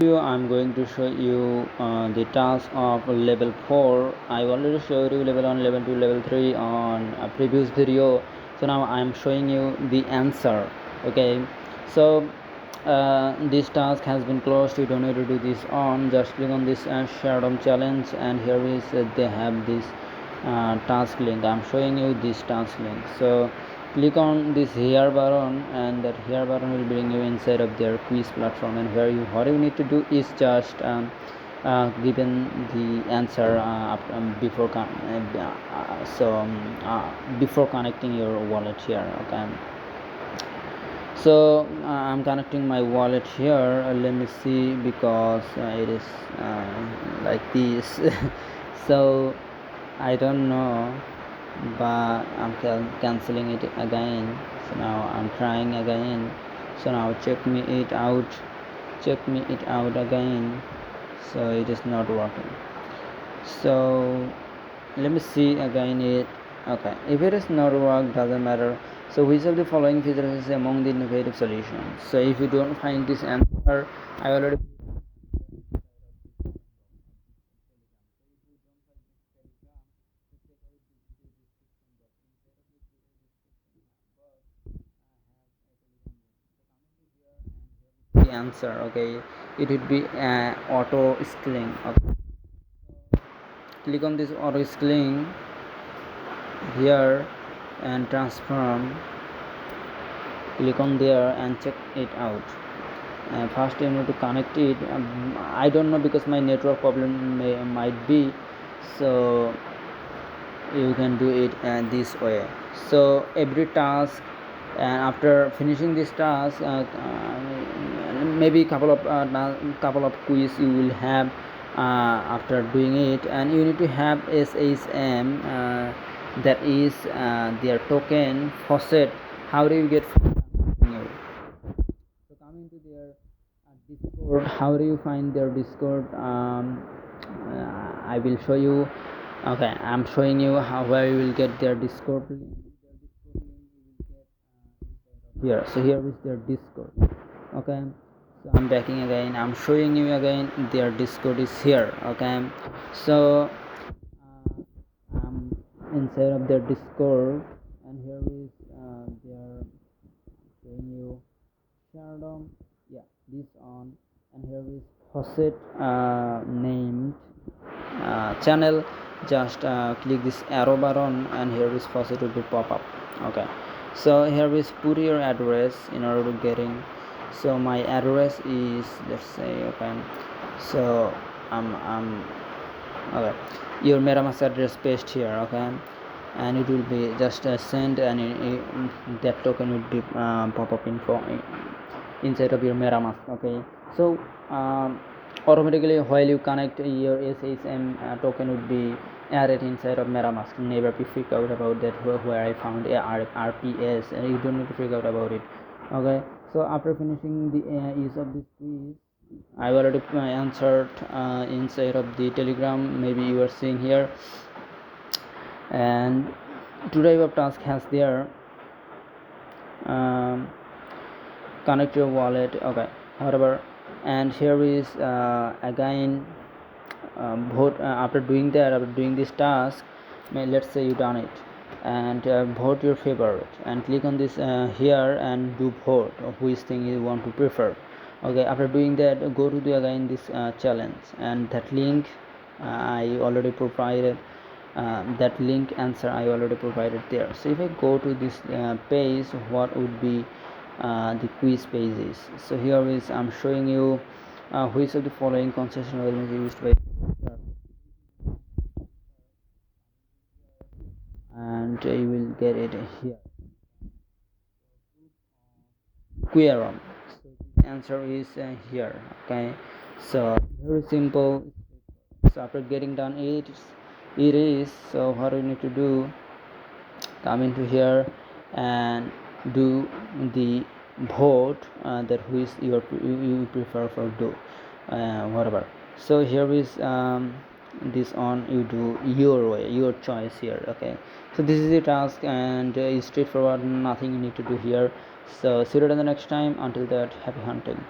Video I'm going to show you the task of level 4. I already showed you level 1, level 2, level 3 on a previous video. So now I'm showing you the answer. Okay, so this task has been closed. You don't need to do this on. Just click on this Shardeum challenge, and here is they have this task link. I'm showing you this task link. So click on this here button, and that here button will bring you inside of their quiz platform, and where what you need to do is just given the answer before connecting your wallet here. Okay, so I'm connecting my wallet here. Let me see, because it is like this. So I don't know, but I'm canceling it again. So now I'm trying again. So now check me it out again. So it is not working. So let me see again it. Okay, if it is not work, doesn't matter. So which of the following features is among the innovative solutions? So if you don't find this answer, I already the answer. Okay, it would be auto scaling. Okay, click on this auto scaling here and transform. Click on there and check it out. First you need to connect it. I don't know, because my network problem might be, so you can do it this way. So every task, and after finishing this task, maybe couple of quiz you will have after doing it, and you need to have SHM, that is their token faucet. How do you get new? So coming to their Discord, how do you find their Discord? I will show you. Okay, I'm showing you where you will get their Discord link. Here, so here is their Discord. Okay, so I'm backing again. I'm showing you again their Discord is here. Okay, so I'm inside of their Discord, and here is their showing you Shardeum, yeah, this on, and here is faucet named channel. Just click this arrow button, and here is faucet will be pop up. Okay, so here is put your address in order to getting. So my address is, let's say, okay, so okay, your MetaMask address paste here. Okay, and it will be just send, and that token will be pop up info inside of your MetaMask. Okay, so automatically while you connect your SHM token would be added inside of MetaMask. Never be freak out about that where I found a RPS, and you don't need to freak out about it. Okay, so after finishing the use of this quiz, I already answered inside of the Telegram. Maybe you are seeing here, and two type of task has there. Connect your wallet. Okay, whatever, and here is again vote. After doing this task, let's say you done it, and vote your favorite, and click on this here and do vote of which thing you want to prefer. Okay, after doing that, go to the again this challenge, and that link I already provided. That link answer I already provided there. So if I go to this page, what would be the quiz pages? So here is I'm showing you which of the following concession elements used by, and you will get it here. Querum. So the answer is here. Okay, so very simple. So after getting done it is, so what you need to do, come into here and do the vote that which you prefer for do whatever. So here is this on, you do your way, your choice here. Okay, so this is the task, and it's straightforward, nothing you need to do here. So see you in the next time. Until that, happy hunting.